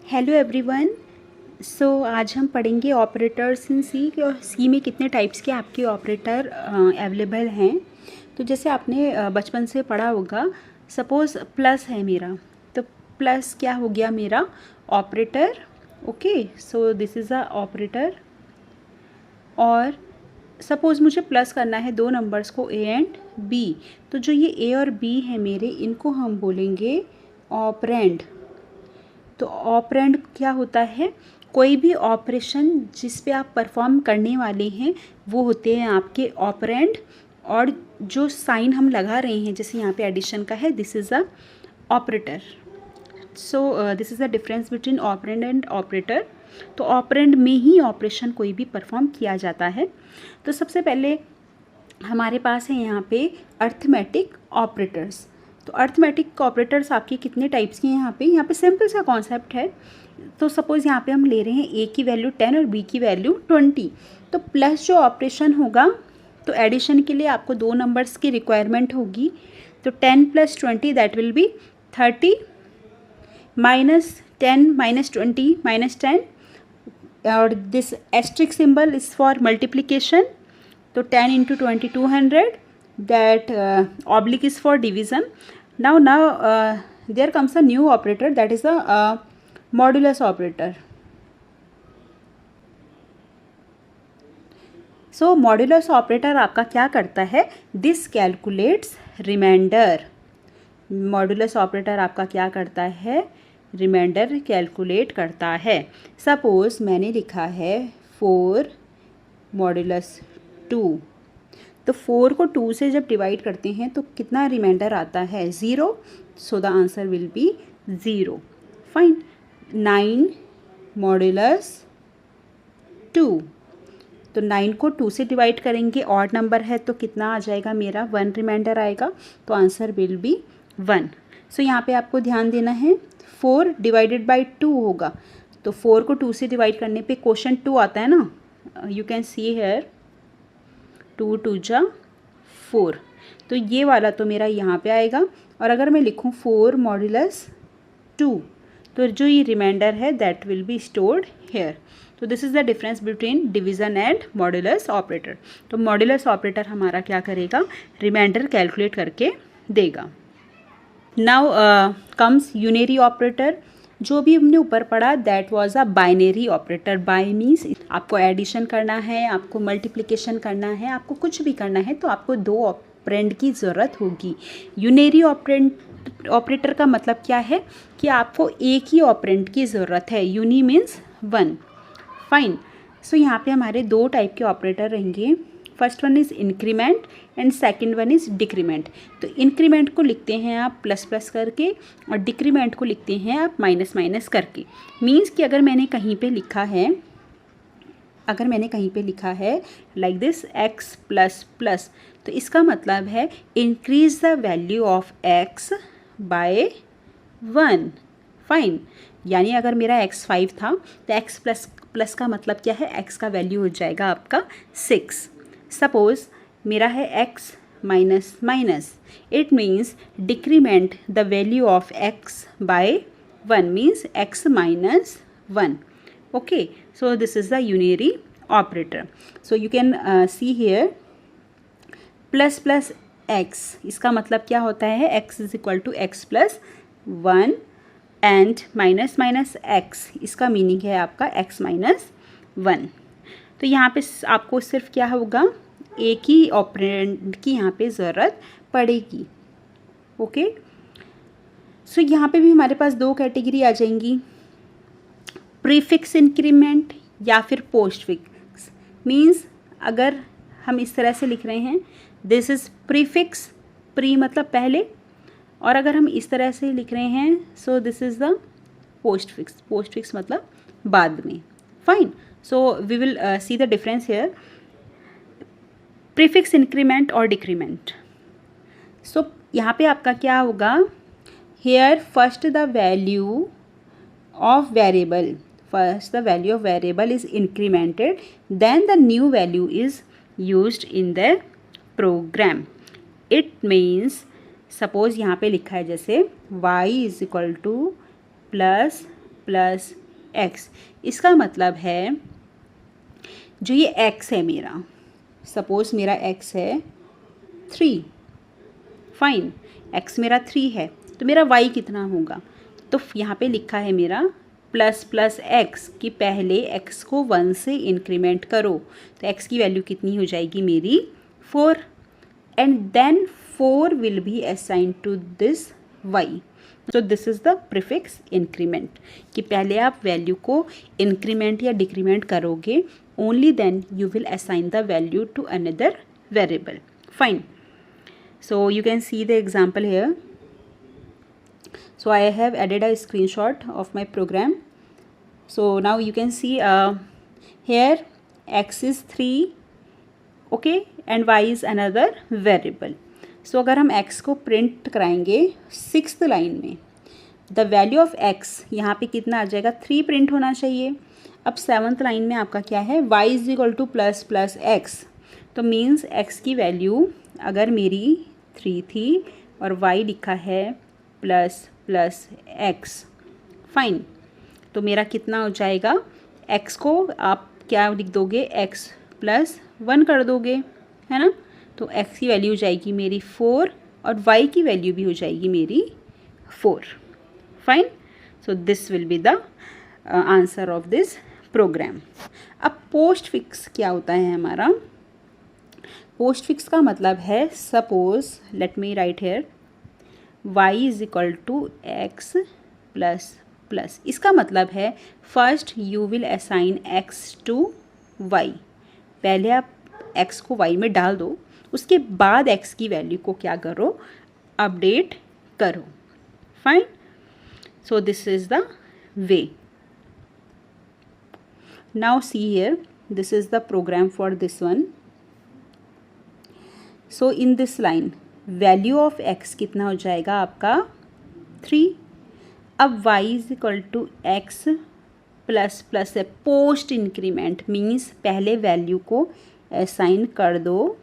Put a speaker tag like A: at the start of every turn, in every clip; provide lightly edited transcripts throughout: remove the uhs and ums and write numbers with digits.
A: Hello everyone. आज हम पढ़ेंगे ऑपरेटर्स इन सी और सी में कितने टाइप्स के आपके ऑपरेटर अवेलेबल हैं। तो जैसे आपने बचपन से पढ़ा होगा, सपोज़ प्लस है मेरा, तो प्लस क्या हो गया मेरा operator. Okay, so this is a operator. और सपोज़ मुझे प्लस करना है दो नंबर्स को ए एंड बी, तो जो ये ए और बी है मेरे, इनको हम बोलेंगे ऑपरेंड। तो ऑपरेंड क्या होता है? कोई भी ऑपरेशन जिस पे आप परफॉर्म करने वाले हैं वो होते हैं आपके ऑपरेंड। और जो साइन हम लगा रहे हैं, जैसे यहाँ पे एडिशन का है, this is a operator. So this is the difference between operand and operator. तो ऑपरेंड में ही ऑपरेशन कोई भी परफॉर्म किया जाता है। तो सबसे पहले हमारे पास है यहाँ पे अर्थमेटिक ऑपरेटर्स। तो अर्थमेटिक ऑपरेटर्स आपके कितने टाइप्स के हैं यहाँ पे सिंपल सा कॉन्सेप्ट है। तो सपोज़ यहाँ पे हम ले रहे हैं ए की वैल्यू 10 और बी की वैल्यू 20। तो प्लस जो ऑपरेशन होगा, तो एडिशन के लिए आपको दो नंबर्स की रिक्वायरमेंट होगी। तो 10 + 20 दैट विल बी 30, -10 -20 -10, और this asterisk symbol is for multiplication. तो 10 × 20 200, that oblique is for division. Now there comes a new operator, that is the modulus operator. So modulus operator आपका क्या करता है? This calculates remainder. Modulus operator आपका क्या करता है? रिमाइंडर कैलकुलेट करता है। सपोज़ मैंने लिखा है 4 मॉडुलस 2, तो 4 को 2 से जब डिवाइड करते हैं तो कितना रिमाइंडर आता है? 0। So the answer will be 0। Fine. 9 modulus 2, तो 9 को 2 से डिवाइड करेंगे, ऑड नंबर है तो कितना आ जाएगा मेरा? 1 रिमाइंडर आएगा, तो आंसर विल बी 1। सो यहाँ पे आपको ध्यान देना है, 4 डिवाइडेड बाई 2 होगा, तो 4 को 2 से डिवाइड करने पे क्वोशंट 2 आता है ना। यू कैन सी हेयर 2 × 2 = 4, तो ये वाला तो मेरा यहाँ पे आएगा। और अगर मैं लिखूँ 4 मॉडुलस 2, तो जो ये रिमाइंडर है that will be stored here. तो this is the difference between division and modulus operator. तो मॉडुलस ऑपरेटर हमारा क्या करेगा? रिमाइंडर कैलकुलेट करके देगा। Now comes unary operator. जो भी हमने ऊपर पढ़ा that was a binary operator. By means आपको एडिशन करना है, आपको मल्टीप्लिकेशन करना है, आपको कुछ भी करना है तो आपको दो ऑपरेंड की ज़रूरत होगी। यूनरी ऑपरेटर का मतलब क्या है? कि आपको एक ही ऑपरेंड की ज़रूरत है। Uni means 1। फाइन। सो यहाँ पे हमारे दो टाइप के ऑपरेटर रहेंगे। First one is increment and second one is decrement. तो इंक्रीमेंट को लिखते हैं आप प्लस प्लस करके और डिक्रीमेंट को लिखते हैं आप माइनस माइनस करके। मीन्स कि अगर मैंने कहीं पे लिखा है like this x plus plus, तो इसका मतलब है increase the value of x by 1। Fine. यानी अगर मेरा x 5 था तो x प्लस प्लस का मतलब क्या है? x का वैल्यू हो जाएगा आपका 6। सपोज़ मेरा है x minus minus, it means decrement the value of x by 1 means x minus 1। Okay, so this is the unary operator. So you can see here plus plus x, इसका मतलब क्या होता है? x = x + 1 and minus minus x, इसका meaning है आपका x - 1। तो यहाँ पे आपको सिर्फ क्या होगा? एक ही ऑपरेंड की यहाँ पे ज़रूरत पड़ेगी। ओके, सो यहाँ पे भी हमारे पास दो कैटेगरी आ जाएंगी, प्रीफिक्स इंक्रीमेंट या फिर पोस्टफिक्स। मीन्स अगर हम इस तरह से लिख रहे हैं, दिस इज़ प्रीफिक्स, प्री मतलब पहले, और अगर हम इस तरह से लिख रहे हैं, so this is the postfix. Postfix मतलब बाद में। Fine. So we will see the difference here, prefix increment और डिक्रीमेंट। सो यहाँ पे आपका क्या होगा? Here first the value of variable is incremented, then the new value is used in the program. It means suppose यहाँ पे लिखा है जैसे y = +, प्लस एक्स। इसका मतलब है जो ये एक्स है मेरा, सपोज मेरा एक्स है 3, फाइन, एक्स मेरा 3 है, तो मेरा वाई कितना होगा? तो यहाँ पे लिखा है मेरा प्लस प्लस एक्स कि पहले एक्स को 1 से इंक्रीमेंट करो, तो एक्स की वैल्यू कितनी हो जाएगी मेरी 4, and then 4 will be assign to this वाई। So this is the prefix increment, कि पहले आप वैल्यू को इंक्रीमेंट या डिक्रीमेंट करोगे, only then you will assign the value to another variable, fine. So you can see the example here. So I have added a screenshot of my program. So now you can see here x is 3, okay, and y is another variable. So अगर हम x को print कराएंगे 6th line में, the value of x यहाँ पे कितना आ जाएगा? 3 print होना चाहिए। अब 7th लाइन में आपका क्या है? y is equal two plus plus x, तो मीन्स x की वैल्यू अगर मेरी 3 थी और y लिखा है प्लस प्लस एक्स, फाइन, तो मेरा कितना हो जाएगा? x को आप क्या लिख दोगे? x प्लस 1 कर दोगे, है ना? तो x की वैल्यू हो जाएगी मेरी 4 और y की वैल्यू भी हो जाएगी मेरी 4, fine. So this will be the answer of this program. अब पोस्ट फिक्स क्या होता है हमारा? पोस्ट फिक्स का मतलब है, suppose let me write here y is equal to x plus plus. इसका मतलब है first you will assign x to y, पहले आप x को y में डाल दो, उसके बाद x की वैल्यू को क्या करो? अपडेट करो, fine. So this is the way. Now see here, this is the program for this one. So in this line value of x कितना हो जाएगा आपका? 3। अब y is equal to x plus plus है, post increment means पहले value को assign कर दो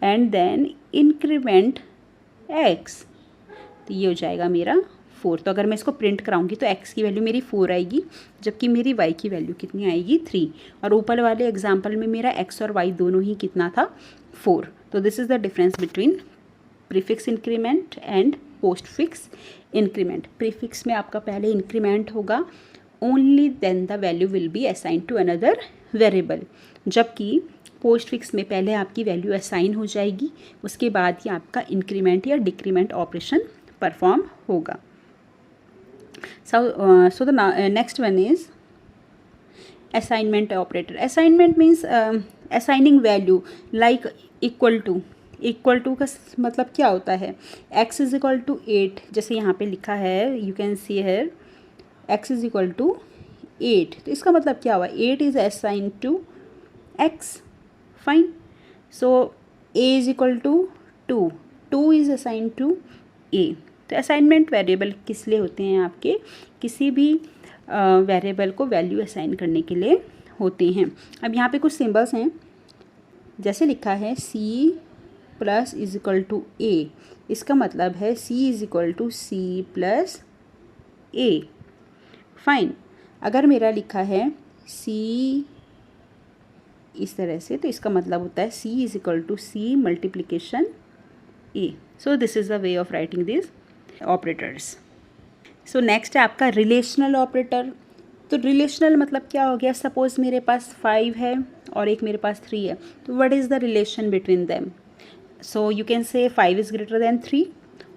A: एंड देन इंक्रीमेंट x, तो ये हो जाएगा मेरा 4। तो अगर मैं इसको प्रिंट कराऊंगी तो x की वैल्यू मेरी 4 आएगी, जबकि मेरी y की वैल्यू कितनी आएगी? 3। और ऊपर वाले एग्जाम्पल में मेरा x और y दोनों ही कितना था? 4। तो this is the difference between prefix increment and postfix increment. Prefix में आपका पहले इंक्रीमेंट होगा, only then the value will be assign to another variable, जबकि पोस्ट फिक्स में पहले आपकी वैल्यू असाइन हो जाएगी, उसके बाद ही आपका इंक्रीमेंट या डिक्रीमेंट ऑपरेशन परफॉर्म होगा। So the next one is assignment operator. Assignment means assigning value like equal to का मतलब क्या होता है? x इज इक्वल टू 8, जैसे यहाँ पे लिखा है, you can see here x is equal to 8, तो इसका मतलब क्या हुआ? 8 is assign to x, fine. So a is equal to 2, 2 is assign to a। तो असाइनमेंट वेरिएबल किस लिए होते हैं? आपके किसी भी वेरिएबल को वैल्यू असाइन करने के लिए होते हैं। अब यहाँ पे कुछ सिंबल्स हैं, जैसे लिखा है c plus is equal to a, इसका मतलब है c is equal to c plus a, fine. अगर मेरा लिखा है c इस तरह से, तो इसका मतलब होता है c is equal to c multiplication a। So this is the way of writing this operators. So next है आपका रिलेशनल ऑपरेटर। तो रिलेशनल मतलब क्या हो गया? सपोज मेरे पास 5 है और एक मेरे पास 3 है, तो what is the relation between them? So you can say 5 is greater than 3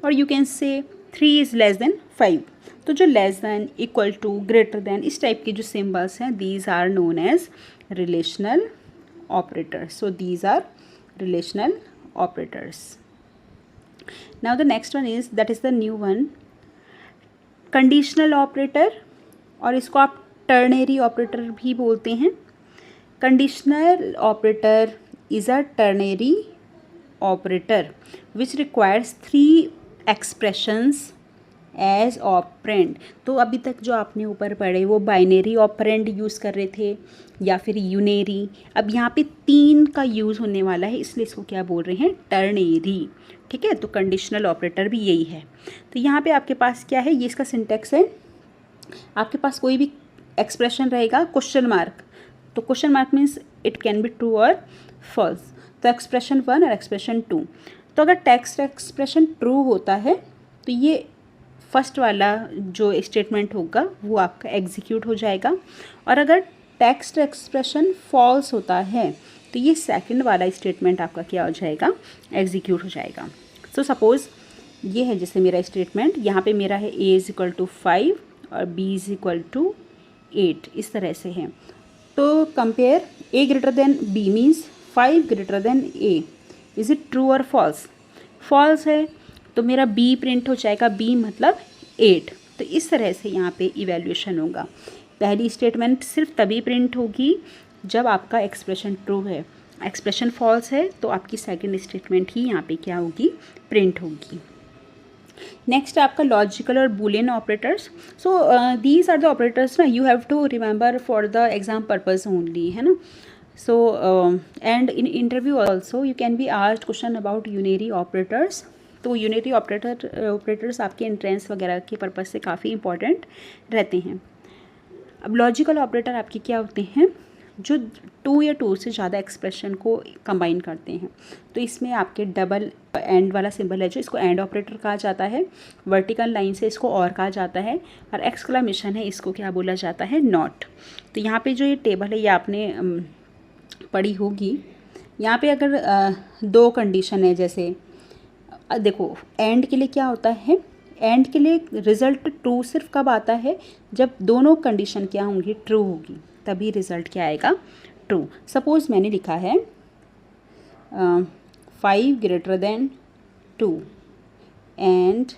A: और you can say 3 is less than 5। तो जो less than, equal to, greater than, इस टाइप के जो सिम्बल्स हैं, these are known as relational operators. So these are relational operators. Now the next one is, that is the new one, conditional operator, और इसको आप ternary operator भी बोलते हैं। Conditional operator is a ternary operator which requires 3 expressions as operand. तो अभी तक जो आपने ऊपर पढ़े वो बाइनरी ऑपरेंड यूज़ कर रहे थे या फिर यूनेरी, अब यहाँ पे 3 का यूज़ होने वाला है, इसलिए इसको क्या बोल रहे हैं? टर्नरी, ठीक है। तो कंडीशनल ऑपरेटर भी यही है। तो यहाँ पे आपके पास क्या है? ये इसका सिंटेक्स है, आपके पास कोई भी एक्सप्रेशन रहेगा क्वेश्चन मार्क, तो question mark means it can be true और फॉल्स। तो एक्सप्रेशन 1 और एक्सप्रेशन 2, तो अगर टेक्स्ट एक्सप्रेशन ट्रू होता है तो ये फर्स्ट वाला जो स्टेटमेंट होगा वो आपका एग्जीक्यूट हो जाएगा, और अगर टेक्स्ट एक्सप्रेशन फॉल्स होता है तो ये सेकंड वाला स्टेटमेंट आपका क्या हो जाएगा, एग्जीक्यूट हो जाएगा। सो सपोज़ ये है जैसे मेरा स्टेटमेंट, यहाँ पे मेरा है a इज़ इक्वल टू 5 और b इज़ इक्वल टू 8, इस तरह से है। तो compare a greater than b means 5 greater than a, is it true और फॉल्स? फॉल्स है तो मेरा b प्रिंट हो जाएगा, b मतलब 8। तो इस तरह से यहाँ पे इवैल्यूएशन होगा। पहली स्टेटमेंट सिर्फ तभी प्रिंट होगी जब आपका एक्सप्रेशन ट्रू है, एक्सप्रेशन फॉल्स है तो आपकी सेकंड स्टेटमेंट ही यहाँ पे क्या होगी, प्रिंट होगी। नेक्स्ट आपका लॉजिकल और Boolean operators. So these are the operators ना, you have to remember for the exam purpose only, है ना। So and in interview also you can be asked question about unary operators. तो unary operators आपके entrance वगैरह के purpose से काफ़ी important रहते हैं। अब लॉजिकल ऑपरेटर आपके क्या होते हैं, जो 2 या 2 से ज़्यादा एक्सप्रेशन को कंबाइन करते हैं। तो इसमें आपके डबल एंड वाला सिंबल है जो, इसको एंड ऑपरेटर कहा जाता है। वर्टिकल लाइन से इसको और कहा जाता है, और एक्सक्लेमेशन है इसको क्या बोला जाता है, नॉट। तो यहाँ पे जो ये टेबल है ये आपने पढ़ी होगी। यहाँ पे अगर 2 कंडीशन है, जैसे देखो एंड के लिए क्या होता है, एंड के लिए रिज़ल्ट ट्रू सिर्फ कब आता है, जब दोनों कंडीशन क्या होंगी, ट्रू होगी, तभी रिज़ल्ट क्या आएगा, ट्रू। सपोज़ मैंने लिखा है 5 greater than 2 and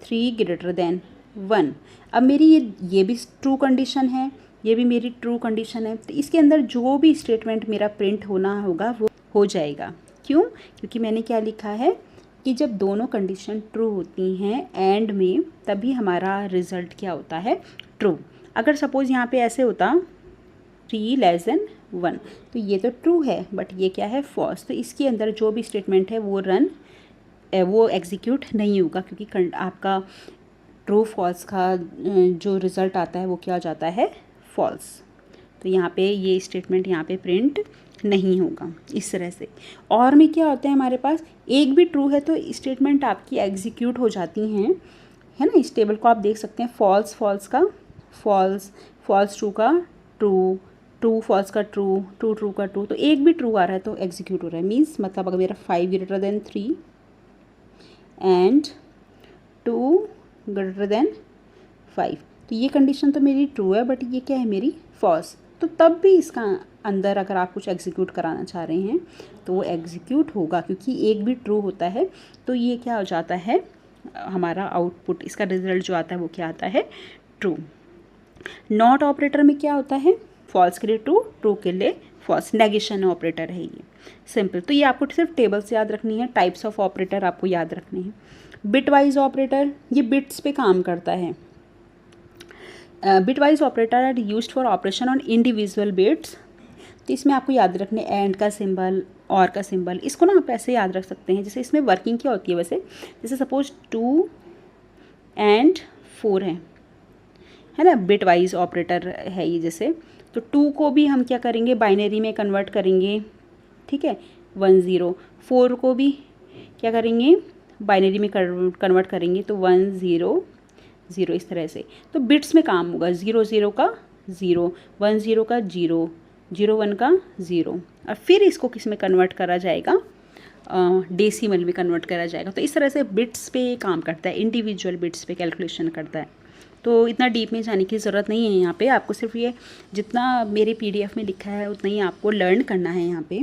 A: 3 greater than 1। अब मेरी ये भी ट्रू कंडीशन है, ये भी मेरी ट्रू कंडीशन है, तो इसके अंदर जो भी स्टेटमेंट मेरा प्रिंट होना होगा वो हो जाएगा। क्यों? क्योंकि मैंने क्या लिखा है कि जब दोनों कंडीशन ट्रू होती हैं एंड में, तभी हमारा रिज़ल्ट क्या होता है, ट्रू। अगर सपोज़ यहाँ पे ऐसे होता 3 लेस देन 1, तो ये तो ट्रू है बट ये क्या है, फॉल्स। तो इसके अंदर जो भी स्टेटमेंट है वो एग्जीक्यूट नहीं होगा, क्योंकि आपका ट्रू फॉल्स का जो रिज़ल्ट आता है वो क्या हो जाता है, फॉल्स। तो यहाँ पे ये स्टेटमेंट यहाँ पे प्रिंट नहीं होगा इस तरह से। और में क्या होता है, हमारे पास एक भी ट्रू है तो स्टेटमेंट आपकी एग्जीक्यूट हो जाती हैं, है ना। इस टेबल को आप देख सकते हैं, फॉल्स फॉल्स का फॉल्स, फॉल्स ट्रू का ट्रू, ट्रू फॉल्स का ट्रू, ट्रू ट्रू का ट्रू। तो एक भी ट्रू आ रहा है तो एग्जीक्यूट हो रहा है, मीन्स मतलब अगर मेरा 5 greater than 3 and 2 greater than 5, तो ये कंडीशन तो मेरी ट्रू है बट ये क्या है, मेरी फॉल्स। तो तब भी इसका अंदर अगर आप कुछ एग्जीक्यूट कराना चाह रहे हैं तो वो एग्जीक्यूट होगा, क्योंकि एक भी ट्रू होता है तो ये क्या हो जाता है, हमारा आउटपुट, इसका रिजल्ट जो आता है वो क्या आता है, ट्रू। नॉट ऑपरेटर में क्या होता है, फॉल्स के लिए ट्रू, ट्रू के लिए फॉल्स, नेगेशन ऑपरेटर है ये, सिंपल। तो ये आपको सिर्फ टेबल से याद रखनी है, टाइप्स ऑफ ऑपरेटर आपको याद रखने हैं। बिटवाइज ऑपरेटर, ये बिट्स पे काम करता है। Bitwise operator are used for operation on individual bits. तो इसमें आपको याद रखने एंड का सिंबल, और का सिंबल, इसको ना आप ऐसे याद रख सकते हैं। जैसे इसमें वर्किंग क्या होती है वैसे, जैसे सपोज 2 एंड 4 है ना, बिट वाइज ऑपरेटर है ये। जैसे तो 2 को भी हम क्या करेंगे, बाइनरी में कन्वर्ट करेंगे, ठीक है, 1 0। 4 को भी क्या करेंगे, बाइनरी में कन्वर्ट करेंगे, तो 1 0 0, इस तरह से। तो बिट्स में काम होगा, 0 0 का 0, 1 0 का 0, 0 1 का 0, और फिर इसको किस में कन्वर्ट करा जाएगा, डेसिमल में कन्वर्ट करा जाएगा। तो इस तरह से बिट्स पे काम करता है, इंडिविजुअल बिट्स पे कैलकुलेशन करता है। तो इतना डीप में जाने की ज़रूरत नहीं है यहाँ पे, आपको सिर्फ ये जितना मेरे PDF में लिखा है उतना ही आपको लर्न करना है यहाँ पे।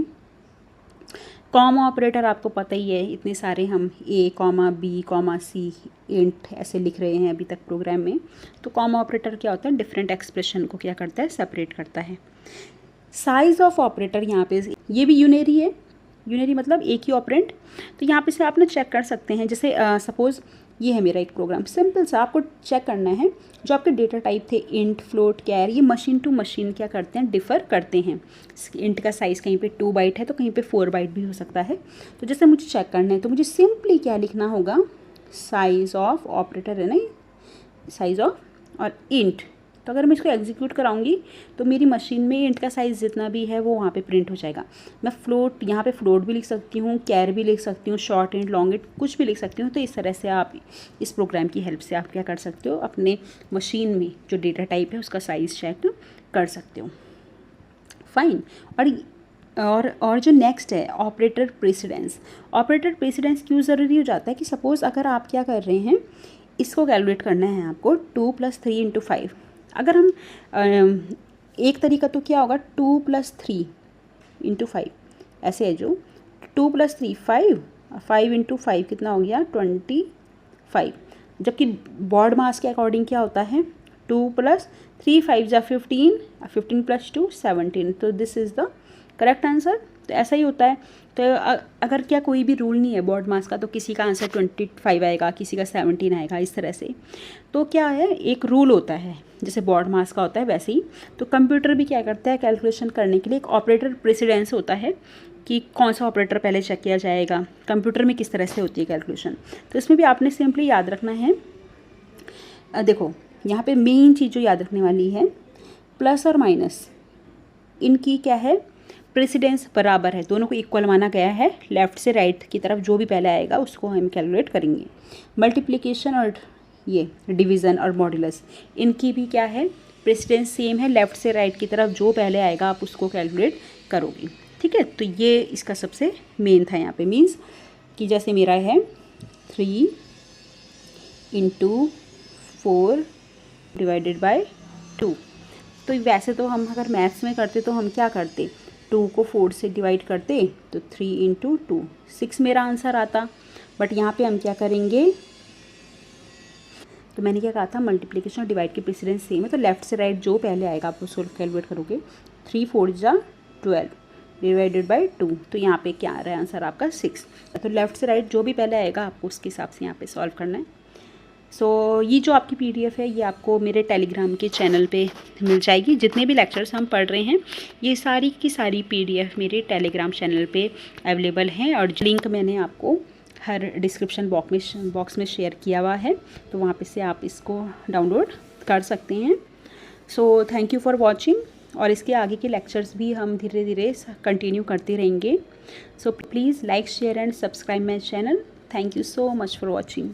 A: कॉमा ऑपरेटर आपको पता ही है, इतने सारे हम A, B, C, इंट ऐसे लिख रहे हैं अभी तक प्रोग्राम में। तो कॉमा ऑपरेटर क्या होता है, डिफरेंट एक्सप्रेशन को क्या करता है, सेपरेट करता है। साइज़ ऑफ ऑपरेटर यहाँ पे ये भी यूनरी है, यूनरी मतलब एक ही ऑपरेंड। तो यहाँ पे से आप ना चेक कर सकते हैं, जैसे सपोज़ ये है मेरा एक प्रोग्राम, सिंपल सा आपको चेक करना है। जो आपके डेटा टाइप थे इंट, फ्लोट, कैर, ये मशीन टू मशीन क्या करते हैं, डिफ़र करते हैं। इंट का साइज़ कहीं पे 2 बाइट है तो कहीं पे 4 बाइट भी हो सकता है। तो जैसे मुझे चेक करना है तो मुझे सिंपली क्या लिखना होगा, साइज़ ऑफ ऑपरेटर है ना, साइज़ ऑफ और इंट, तो अगर मैं इसको एग्जीक्यूट कराऊंगी तो मेरी मशीन में इंट का साइज़ जितना भी है वो वहाँ पे प्रिंट हो जाएगा। मैं फ्लोट, यहाँ पे फ्लोट भी लिख सकती हूँ, कैर भी लिख सकती हूँ, शॉर्ट इंट, लॉन्ग इंट, कुछ भी लिख सकती हूँ। तो इस तरह से आप इस प्रोग्राम की हेल्प से आप क्या कर सकते हो, अपने मशीन में जो डेटा टाइप है उसका साइज़ चेक कर सकते हो। फाइन। और जो नेक्स्ट है ऑपरेटर प्रेसिडेंस। ऑपरेटर प्रेसिडेंस क्यों ज़रूरी हो जाता है कि सपोज़ अगर आप क्या कर रहे हैं, इसको कैलकुलेट करना है आपको 2 + 3 × 5। अगर हम एक तरीका तो क्या होगा 2 + 3 × 5 ऐसे है, जो 2 + 3 5, 5 × 5 कितना हो गया 25। जबकि बॉड मास के अकॉर्डिंग क्या होता है 2 + 3 5 = 15, 15 + 2 17। तो this is the correct answer. तो ऐसा ही होता है। तो अगर क्या कोई भी रूल नहीं है बॉड मास का, तो किसी का आंसर 25 आएगा, किसी का 17 आएगा, इस तरह से। तो क्या है, एक रूल होता है जैसे बॉड मास का होता है वैसे ही। तो कंप्यूटर भी क्या करता है, कैलकुलेशन करने के लिए एक ऑपरेटर प्रेसिडेंस होता है कि कौन सा ऑपरेटर पहले चेक किया जाएगा, कंप्यूटर में किस तरह से होती है कैलकुलेशन। तो इसमें भी आपने सिंपली याद रखना है, देखो यहाँ पे मेन चीज़ जो याद रखने वाली है, प्लस और माइनस इनकी क्या है, प्रेसिडेंस बराबर है, दोनों को इक्वल माना गया है। लेफ़्ट से राइट की तरफ जो भी पहले आएगा उसको हम कैलकुलेट करेंगे। मल्टीप्लिकेशन और ये डिवीज़न और मॉड्यूलस, इनकी भी क्या है, प्रेसिडेंस सेम है, लेफ़्ट से राइट की तरफ जो पहले आएगा आप उसको कैलकुलेट करोगे। ठीक है, तो ये इसका सबसे मेन था यहाँ पे। मीन्स कि जैसे मेरा है 3 × 4 / 2। तो वैसे तो हम अगर मैथ्स में करते तो हम क्या करते, 2 को 4 से डिवाइड करते तो 3 × 2 6 मेरा आंसर आता। बट यहाँ पे हम क्या करेंगे, तो मैंने क्या कहा था, मल्टीप्लिकेशन और डिवाइड की प्रेसिडेंस सेम है, तो लेफ़्ट से राइट जो पहले आएगा आप उसको कैलकुलेट करोगे। 3 4 = 12 / 2। तो यहाँ पे क्या आ रहा है आंसर आपका 6। तो लेफ़्ट से राइट जो भी पहले आएगा आपको उसके हिसाब से यहाँ पे सॉल्व करना है। सो ये जो आपकी PDF है ये आपको मेरे टेलीग्राम के चैनल पे मिल जाएगी। जितने भी लेक्चर्स हम पढ़ रहे हैं ये सारी की सारी PDF मेरे टेलीग्राम चैनल पे अवेलेबल हैं, और लिंक मैंने आपको हर डिस्क्रिप्शन बॉक्स में शेयर किया हुआ है, तो वहाँ पे से आप इसको डाउनलोड कर सकते हैं। So thank you for watching, और इसके आगे के लेक्चर्स भी हम धीरे धीरे कंटिन्यू करते रहेंगे। So please like, share and subscribe my channel. Thank you so much for watching.